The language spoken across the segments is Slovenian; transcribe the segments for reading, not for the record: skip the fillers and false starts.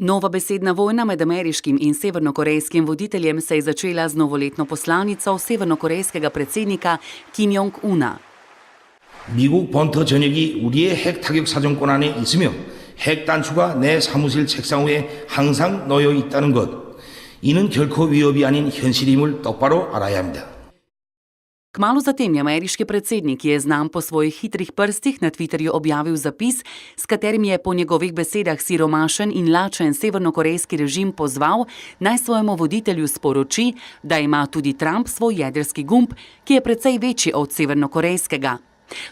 Nova besedna vojna med ameriškim in severnokorejskim voditeljem se je začela z novoletno poslanico severnokorejskega predsednika Kim Jong-una. 미국 번터 전역이 우리의 핵 타격 사정권 안에 있으며 핵 단추가 내 사무실 책상 위에 항상 놓여 있다는 것. 이는 결코 위협이 아닌 현실임을 똑바로 알아야 합니다. Kmalu zatem je ameriški predsednik, ki je znan po svojih hitrih prstih, na Twitterju objavil zapis, s katerim je po njegovih besedah siromašen in lačen severnokorejski režim pozval, naj svojemu voditelju sporoči, da ima tudi Trump svoj jedrski gumb, ki je precej večji od severnokorejskega.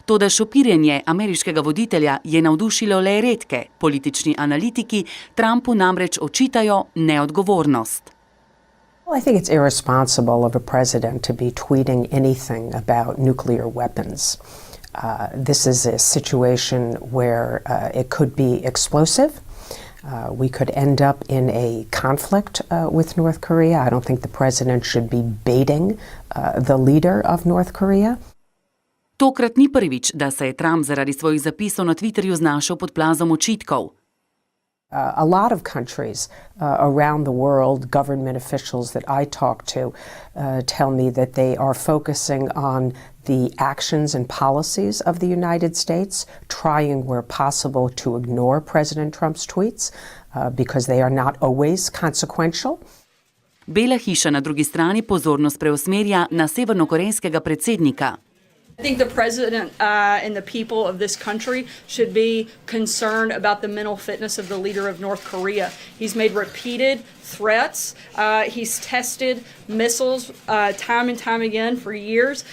Toda šopirjenje ameriškega voditelja je navdušilo le redke. Politični analitiki Trumpu namreč očitajo neodgovornost. Well, I think it's irresponsible of a president to be tweeting anything about nuclear weapons. This is a situation where it could be explosive. We could end up in a conflict with North Korea. I don't think the president should be baiting the leader of North Korea. Tokrat ni prvič, da se je Trump zaradi svojih zapisov na Twitterju znašel pod plazom očitkov. A lot of countries around the world, government officials that I talk to, tell me that they are focusing on the actions and policies of the United States, trying where possible to ignore President Trump's tweets because they are not always consequential. Bela hiša na drugi strani pozornost preusmerja na severnokorejskega predsednika. I think the president and the people of this country should be concerned about the mental fitness of the leader of North Korea. He's made repeated threats. He's tested missiles time and time again for years.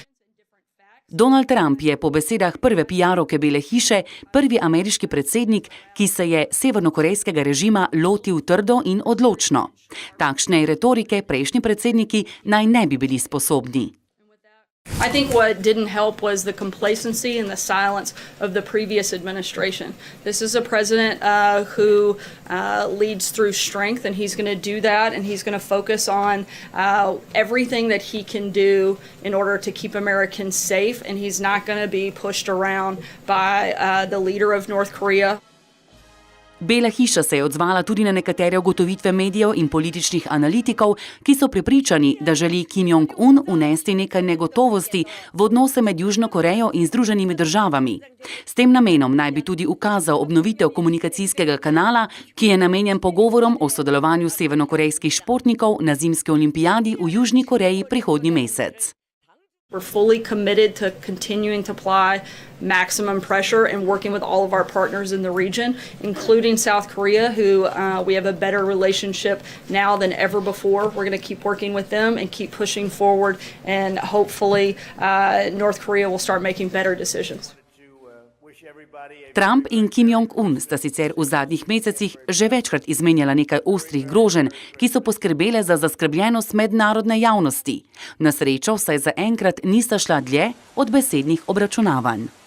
Donald Trump je po besedah prve PR-ovke Bele hiše prvi ameriški predsednik, ki se je severnokorejskega režima lotil trdo in odločno. Takšne retorike prejšnji predsedniki naj ne bi bili sposobni. I think what didn't help was the complacency and the silence of the previous administration. This is a president who leads through strength, and he's going to do that, and he's going to focus on everything that he can do in order to keep Americans safe, and he's not going to be pushed around by the leader of North Korea. Bela hiša se je odzvala tudi na nekatere ugotovitve medijev in političnih analitikov, ki so prepričani, da želi Kim Jong-un unesti nekaj negotovosti v odnose med Južno Korejo in Združenimi državami. S tem namenom naj bi tudi ukazal obnovitev komunikacijskega kanala, ki je namenjen pogovorom o sodelovanju severnokorejskih športnikov na zimski olimpijadi v Južni Koreji prihodnji mesec. We're fully committed to continuing to apply maximum pressure and working with all of our partners in the region, including South Korea, who we have a better relationship now than ever before. We're going to keep working with them and keep pushing forward, and hopefully North Korea will start making better decisions. Trump in Kim Jong-un sta sicer v zadnjih mesecih že večkrat izmenjala nekaj ostrih groženj, ki so poskrbele za zaskrbljenost mednarodne javnosti. Na srečo vsaj zaenkrat nista šla dlje od besednih obračunavanj.